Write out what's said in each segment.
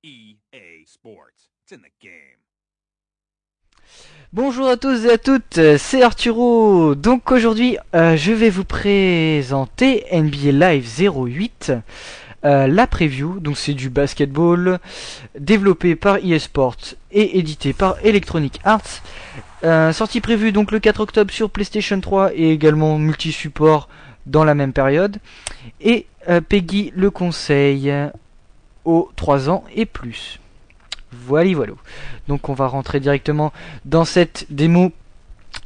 EA Sports. It's in the game. Bonjour à tous et à toutes, c'est Arturo. Donc aujourd'hui, je vais vous présenter NBA Live 08, la preview. Donc c'est du basketball développé par EA Sports et édité par Electronic Arts. Sortie prévue donc le 4 octobre sur PlayStation 3 et également multi-support dans la même période. Et Peggy le conseille aux 3 ans et plus. Voilà. Donc on va rentrer directement dans cette démo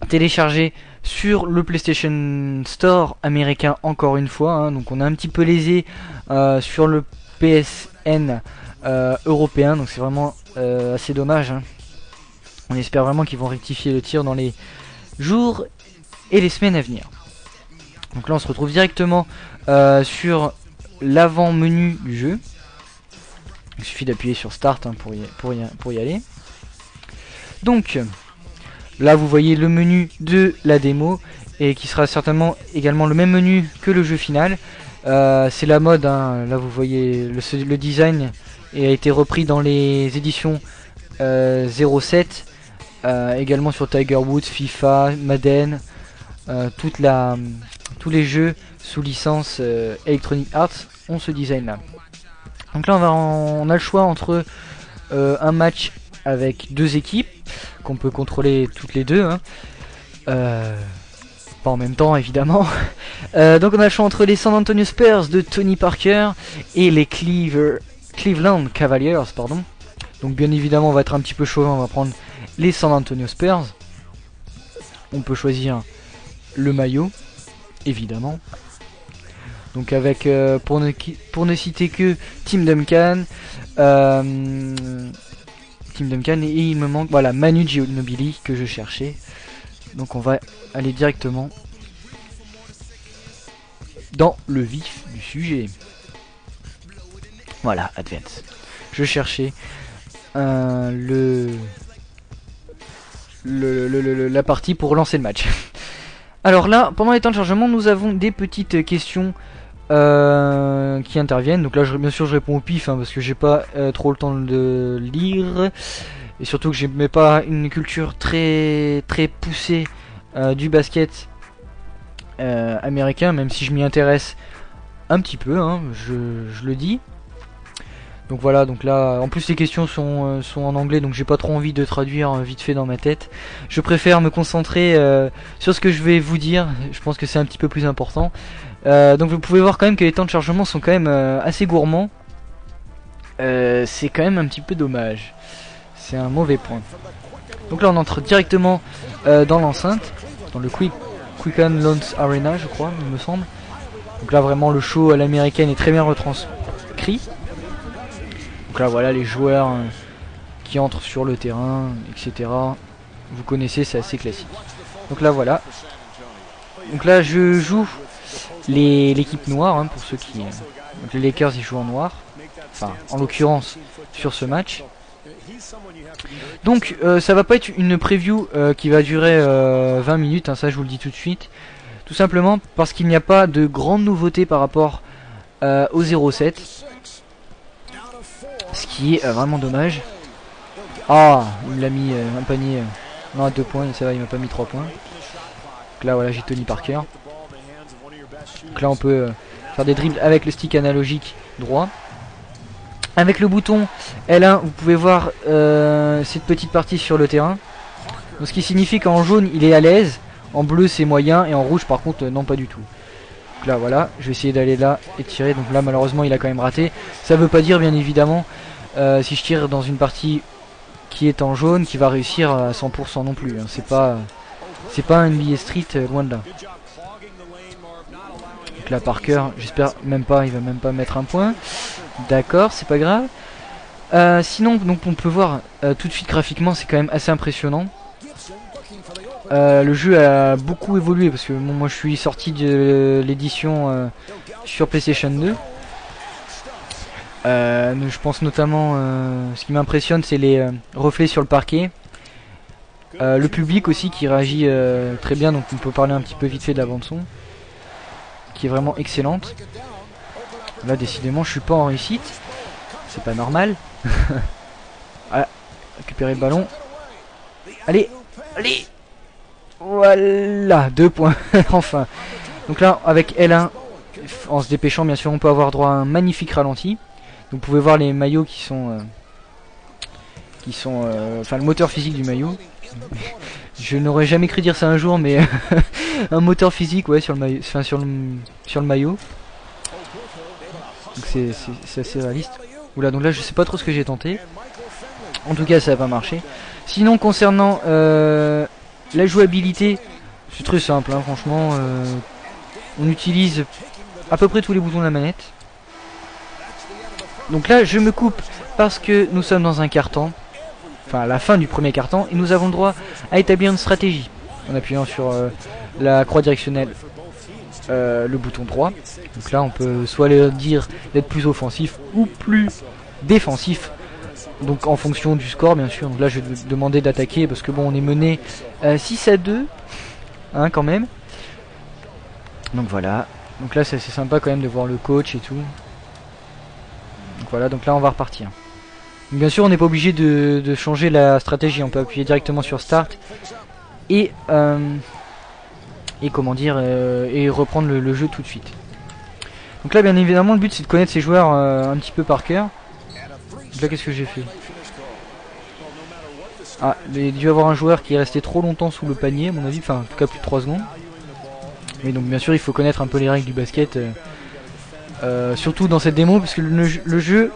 téléchargée sur le PlayStation Store américain encore une fois. Hein. Donc on a un petit peu lésé sur le PSN européen. Donc c'est vraiment assez dommage. Hein. On espère vraiment qu'ils vont rectifier le tir dans les jours et les semaines à venir. Donc là on se retrouve directement sur l'avant-menu du jeu. Il suffit d'appuyer sur Start hein, pour y aller. Donc là vous voyez le menu de la démo et qui sera certainement également le même menu que le jeu final. C'est la mode, hein. Là vous voyez le design a été repris dans les éditions 07, également sur Tiger Woods, FIFA, Madden, tous les jeux sous licence Electronic Arts ont ce design là. Donc là on a le choix entre un match avec deux équipes qu'on peut contrôler toutes les deux, hein. Pas en même temps évidemment. Donc on a le choix entre les San Antonio Spurs de Tony Parker et les Cleveland Cavaliers, pardon. Donc bien évidemment on va être un petit peu chaud, on va prendre les San Antonio Spurs. On peut choisir le maillot évidemment. Donc avec pour ne citer que Tim Duncan et il me manque voilà Manu Ginobili que je cherchais. Donc on va aller directement dans le vif du sujet. Voilà, Advance. Je cherchais la partie pour lancer le match. Alors là, pendant les temps de chargement, nous avons des petites questions qui interviennent. Donc là bien sûr je réponds au pif hein, parce que j'ai pas trop le temps de lire et surtout que j'ai pas une culture très poussée du basket américain, même si je m'y intéresse un petit peu hein, je le dis. Donc voilà, donc là en plus les questions sont en anglais, donc j'ai pas trop envie de traduire vite fait dans ma tête. Je préfère me concentrer sur ce que je vais vous dire, je pense que c'est un petit peu plus important. Donc vous pouvez voir quand même que les temps de chargement sont quand même assez gourmands. C'est quand même un petit peu dommage. C'est un mauvais point. Donc là on entre directement dans l'enceinte, dans le Quicken Loans Arena je crois, il me semble. Donc là vraiment le show à l'américaine est très bien retranscrit. Donc là voilà les joueurs qui entrent sur le terrain, etc. Vous connaissez, c'est assez classique. Donc là voilà. Donc là je joue l'équipe noire hein, pour ceux qui... Donc les Lakers ils jouent en noir. Enfin en l'occurrence sur ce match. Donc ça va pas être une preview qui va durer 20 minutes, hein, ça je vous le dis tout de suite. Tout simplement parce qu'il n'y a pas de grandes nouveautés par rapport au 07. Ce qui est vraiment dommage. Ah, il l'a mis un panier. Non, à 2 points, ça va, il m'a pas mis 3 points. Donc là, voilà, j'ai Tony Parker. Donc là, on peut faire des dribbles avec le stick analogique droit. Avec le bouton L1, vous pouvez voir cette petite partie sur le terrain. Donc, ce qui signifie qu'en jaune, il est à l'aise. En bleu, c'est moyen. Et en rouge, par contre, non, pas du tout. Donc là, voilà, je vais essayer d'aller là et tirer. Donc là, malheureusement, il a quand même raté. Ça veut pas dire, bien évidemment, si je tire dans une partie qui est en jaune, qui va réussir à 100% non plus. Hein. C'est pas un NBA Street, loin de là. Donc là, Parker, j'espère même pas, il va même pas mettre un point. D'accord, c'est pas grave. Sinon, donc on peut voir tout de suite graphiquement, c'est quand même assez impressionnant. Le jeu a beaucoup évolué parce que bon, moi je suis sorti de l'édition sur PlayStation 2. Je pense notamment, ce qui m'impressionne c'est les reflets sur le parquet. Le public aussi qui réagit très bien, donc on peut parler un petit peu vite fait de la bande son qui est vraiment excellente. Là décidément je suis pas en réussite. c'est pas normal. Voilà, récupérer le ballon. Allez, allez. Voilà, 2 points, enfin. Donc là, avec L1, en se dépêchant, bien sûr, on peut avoir droit à un magnifique ralenti. Donc, vous pouvez voir les maillots qui sont... enfin, le moteur physique du maillot. Je n'aurais jamais cru dire ça un jour, mais un moteur physique, ouais, sur le maillot. Enfin, sur le maillot. Donc c'est assez réaliste. Oula, donc là, je sais pas trop ce que j'ai tenté. En tout cas, ça n'a pas marché. Sinon, concernant la jouabilité, c'est très simple, hein, franchement. On utilise à peu près tous les boutons de la manette. Donc là, je me coupe parce que nous sommes dans un quart-temps. Enfin, à la fin du premier quart-temps, et nous avons le droit à établir une stratégie. En appuyant sur la croix directionnelle, le bouton droit. Donc là, on peut soit leur dire d'être plus offensif ou plus défensif. Donc en fonction du score, bien sûr. Donc là, je vais demander d'attaquer parce que bon, on est mené 6-2, hein, quand même. Donc voilà. Donc là, c'est assez sympa quand même de voir le coach et tout. Donc voilà. Donc là, on va repartir. Donc, bien sûr, on n'est pas obligé de changer la stratégie. On peut appuyer directement sur Start et comment dire, et reprendre le jeu tout de suite. Donc là, bien évidemment, le but c'est de connaître ces joueurs un petit peu par cœur. Donc là, qu'est-ce que j'ai fait? Ah, il y a dû avoir un joueur qui est resté trop longtemps sous le panier, à mon avis, enfin en tout cas plus de 3 secondes. Mais donc bien sûr, il faut connaître un peu les règles du basket, surtout dans cette démo, parce que le jeu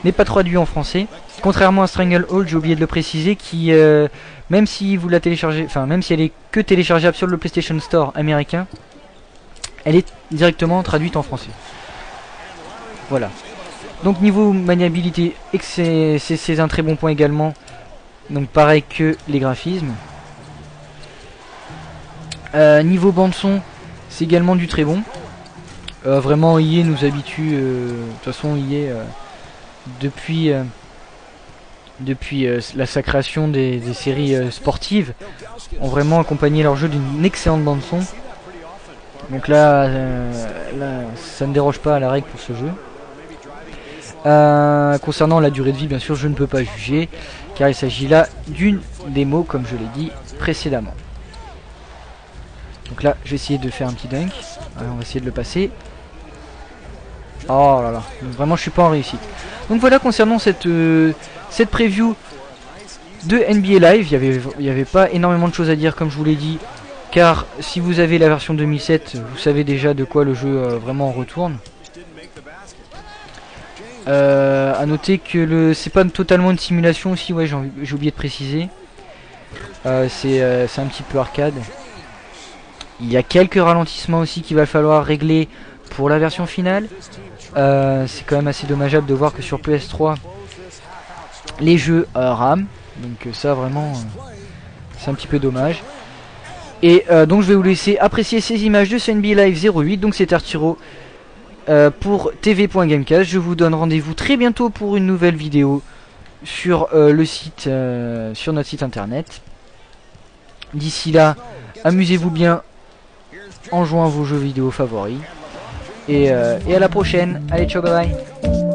n'est pas traduit en français. Contrairement à Stranglehold, j'ai oublié de le préciser, qui même si vous la téléchargez, enfin même si elle est que téléchargeable sur le PlayStation Store américain, elle est directement traduite en français. Voilà. Donc niveau maniabilité, c'est un très bon point également. Donc pareil que les graphismes. Niveau bande son, c'est également du très bon. Vraiment EA nous habitue, de toute façon EA depuis sa création des séries sportives, ont vraiment accompagné leur jeu d'une excellente bande son. Donc là, ça ne déroge pas à la règle pour ce jeu. Concernant la durée de vie, bien sûr, je ne peux pas juger, car il s'agit là d'une démo, comme je l'ai dit précédemment. Donc là, je vais essayer de faire un petit dunk. On va essayer de le passer. Oh là là, donc vraiment je suis pas en réussite. Donc voilà, concernant cette preview de NBA Live, il n'y avait pas énormément de choses à dire, comme je vous l'ai dit, car si vous avez la version 2007, vous savez déjà de quoi le jeu vraiment retourne. À noter que c'est pas totalement une simulation aussi, ouais, j'ai oublié de préciser. C'est un petit peu arcade. Il y a quelques ralentissements aussi qu'il va falloir régler pour la version finale. C'est quand même assez dommageable de voir que sur PS3 les jeux rament. Donc ça vraiment c'est un petit peu dommage. Et donc je vais vous laisser apprécier ces images de ce NBA Live 08. Donc c'est Arturo pour tv.gamecast. Je vous donne rendez-vous très bientôt pour une nouvelle vidéo sur le site, sur notre site internet. D'ici là, amusez-vous bien en jouant à vos jeux vidéo favoris. Et à la prochaine. Allez, ciao, bye bye.